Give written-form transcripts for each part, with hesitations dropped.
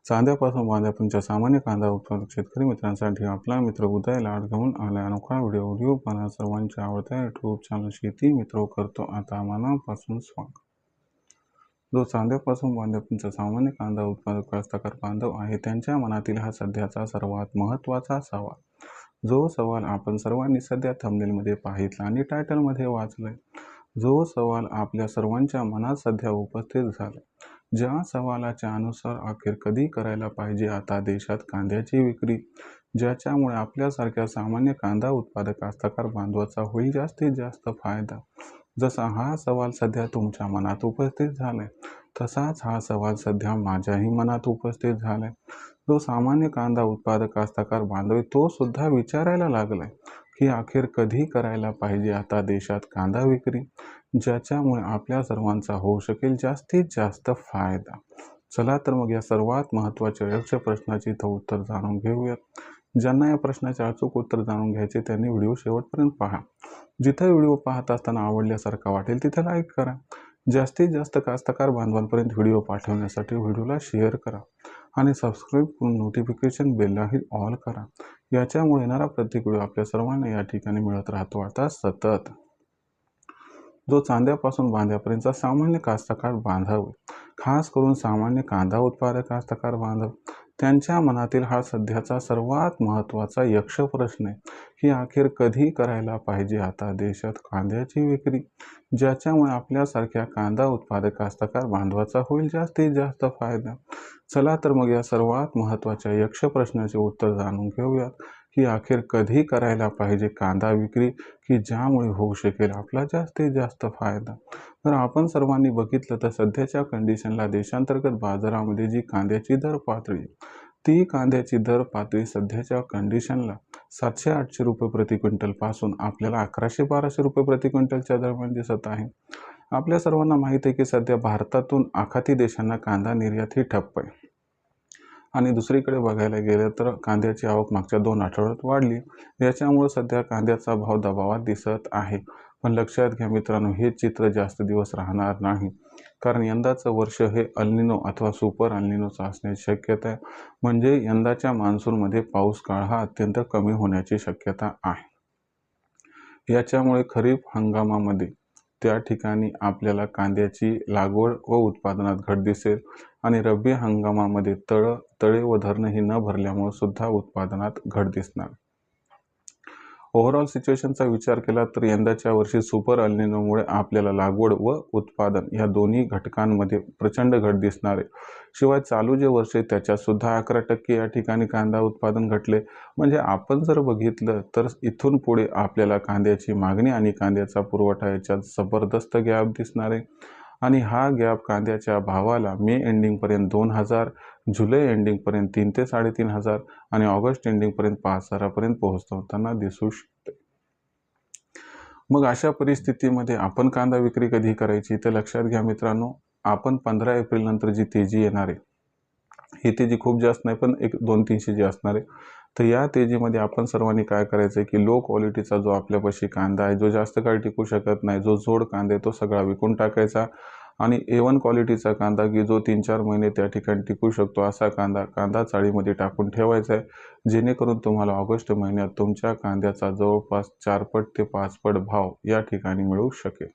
चांद्यापासून बांध्यापर्यंतच्या सामान्य कांदा उत्पादक शेतकरी मित्रांसाठी आपला मित्र उदय लाड घेऊन आला अनोखा व्हिडिओ पाहणं सर्वांच्या आवडत्या यूट्यूब चॅनल शेती मित्र करतो आता मनापासून स्वागत। जो चांद्यापासून बांध्यापर्यंतचा सामान्य कांदा उत्पादक कास्तकार बांधव आहे त्यांच्या मनातील हा सध्याचा सर्वात महत्त्वाचा सवाल, जो सवाल आपण सर्वांनी सध्या थंबनेलमध्ये पाहितला आणि टायटलमध्ये वाचलाय, जो सवाल आपल्या सर्वांच्या मनात सध्या उपस्थित झाला, ज्या सवालाच्या अनुसार अखेर कधी करायला पाहिजे आता देशात कांद्याची विक्री, ज्याच्यामुळे आपल्यासारख्या सामान्य कांदा उत्पादक कास्तकार बांधवाचा होईल जास्तीत जास्त फायदा। जसा हा सवाल सध्या तुमच्या मनात उपस्थित झालाय, तसाच हा सवाल सध्या माझ्याही मनात उपस्थित झालाय। जो सामान्य कांदा उत्पादक कास्तकार बांधव तो सुद्धा विचारायला लागलाय की अखेर कधी करायला पाहिजे आता देशात कांदा विक्री, ज्याच्यामुळे आपल्या सर्वांचा होऊ शकेल जास्तीत जास्त फायदा। चला तर मग या सर्वात महत्त्वाच्या यक्ष प्रश्नाची उत्तर जाणून घेऊयात। ज्यांना या प्रश्नाचे अचूक उत्तर जाणून घ्यायचे त्यांनी व्हिडिओ शेवटपर्यंत पहा। जिथे व्हिडिओ पाहत असताना आवडल्यासारखा वाटेल तिथे लाईक करा। जास्तीत जास्त कास्तकार बांधवांपर्यंत व्हिडिओ पाठवण्यासाठी व्हिडिओला शेअर करा आणि सबस्क्राईब करून नोटिफिकेशन बेललाही ऑल करा। याच्यामुळे येणारा प्रत्येक व्हिडिओ आपल्या सर्वांना या ठिकाणी मिळत राहतो आता सतत। जो चांद्यापासून बांध्यापर्यंतचा सामान्य कास्तकार बांधव, खास करून सामान्य कांदा उत्पादक कास्तकार बांधव, त्यांच्या मनातील हा सध्याचा सर्वात महत्त्वाचा यक्ष प्रश्न आहे की अखेर कधी करायला पाहिजे आता देशात कांद्याची विक्री, ज्याच्यामुळे आपल्यासारख्या कांदा उत्पादक कास्तकार बांधवाचा होईल जास्तीत जास्त फायदा। चला तर मग या सर्वात महत्त्वाच्या यक्ष प्रश्नाचे उत्तर जाणून घेऊयात की अखेर कधी करायला पाहिजे कांदा विक्री की ज्यामुळे होऊ शकेल आपला जास्तीत जास्त फायदा। तर आपण सर्वांनी बघितलं तर सध्याच्या कंडिशनला देशांतर्गत बाजारामध्ये जी कांद्याची दर पातळी, ती कांद्याची दर पातळी सध्याच्या कंडिशनला 700-800 रुपये प्रति क्विंटल पासून आपल्याला 1100-1200 रुपये प्रति क्विंटलच्या दरम्यान दिसत आहे। आपल्या सर्वांना माहिती आहे की सध्या भारतातून आखाती देशांना कांदा निर्यात ही ठप्प आहे आणि दुसरीकडे बघायला गेलं तर कांद्याची आवक मागच्या 2 आठवड्यात वाढली, याच्यामुळे सध्या कांद्याचा भाव दबावात दिसत आहे। पण लक्षात घ्या मित्रांनो, हे चित्र जास्त दिवस राहणार नाही, कारण यंदाचं वर्ष हे अल्निनो अथवा सुपर अल्निनोचं असण्याची शक्यता आहे, म्हणजे यंदाच्या मान्सूनमध्ये पाऊस काळ हा अत्यंत कमी होण्याची शक्यता आहे। याच्यामुळे खरीप हंगामामध्ये त्या ठिकाणी आपल्याला कांद्याची लागवड व उत्पादनात घट दिसेल आणि रब्बी हंगामामध्ये तळे व धरणही न भरल्यामुळे सुद्धा उत्पादनात घट दिसणार। ओव्हरऑल सिच्युएशनचा विचार केला तर यंदाच्या वर्षी सुपर अल्निनोमुळे आपल्याला लागवड व उत्पादन या दोन्ही घटकांमध्ये प्रचंड घट दिसणार आहे। शिवाय चालू जे वर्ष आहे त्याच्यात सुद्धा 11% या ठिकाणी कांदा उत्पादन घटले, म्हणजे आपण जर बघितलं तर इथून पुढे आपल्याला कांद्याची मागणी आणि कांद्याचा पुरवठा याच्यात जबरदस्त गॅप दिसणार आहे आणि हा गॅप कांद्याच्या भावाला मे एंडिंगपर्यंत 2000, जुलै एंडिंगपर्यंत 3 ते 3,500 आणि ऑगस्ट एंडिंगपर्यंत 5,000 पर्यंत पोहोचताना दिसू शकते। मग अशा परिस्थितीमध्ये आपण कांदा विक्री कधी करायची तर लक्षात घ्या मित्रांनो, आपण 15 एप्रिल नंतर जी तेजी येणार आहे, ही तेजी खूप जास्त नाही पण 200-300 जी असणार आहे, तर या तेजीमध्ये आपण सर्वांनी काय करायचं आहे की लो क्वालिटीचा जो आपल्यापाशी कांदा आहे, जो जास्त काळ टिकू शकत नाही, जो जोड कांदा आहे तो सगळा विकून टाकायचा आणि A1 क्वालिटीचा कांदा की जो 3-4 महिने त्या ठिकाणी टिकू शकतो असा कांदा चाळीमध्ये टाकून ठेवायचा आहे, जेणेकरून तुम्हाला ऑगस्ट महिन्यात तुमच्या कांद्याचा जवळपास 4 पट ते 5 पट भाव या ठिकाणी मिळू शकेल।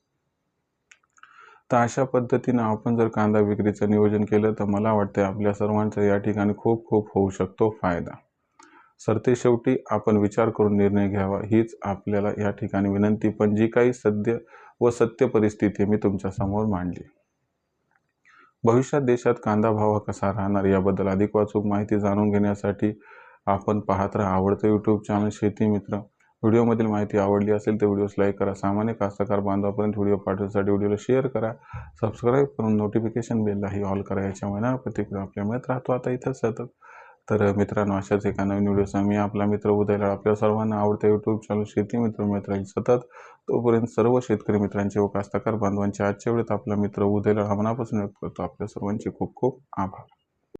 तर अशा पद्धतीने आपण जर कांदा विक्रीचं नियोजन केलं तर मला वाटतं आपल्या सर्वांचा या ठिकाणी खूप होऊ शकतो फायदा। सरते शेवटी आपण विचार करून निर्णय घ्यावा हीच आपल्याला या ठिकाणी विनंती, पण जी काही सत्य परिस्थिती मी तुमच्या समोर मांडली। भविष्यात देशात कांदा भाव कसा राहणार याबद्दल अधिक अचूक माहिती जाणून घेण्यासाठी आपण पाहत राहा आवडतं यूट्यूब चॅनल शेती मित्र। व्हिडिओमधील माहिती आवडली असेल तर व्हिडिओस लाईक करा, सामान्य कास्तकार बांधवापर्यंत व्हिडिओ पाठवण्यासाठी व्हिडिओला शेअर करा, सबस्क्राईब करून नोटिफिकेशन बेललाही ऑल करा। याच्यामुळे प्रत्येक व्हिडिओ आपल्या मिळत राहतो आता इथं सतत। तर मित्रांनो, अशाच एका नवीन व्हिडिओचा मी आपला मित्र उदय लाड आपल्या सर्वांना आवडतं यूट्यूब चॅनल शेती मित्र मिळत राहील सतत। तोपर्यंत सर्व शेतकरी मित्रांचे व कास्तकार बांधवांचे आजच्या वेळेत आपला मित्र उदय लाड मनापासून व्यक्त करतो। आपल्या सर्वांचे खूप आभार।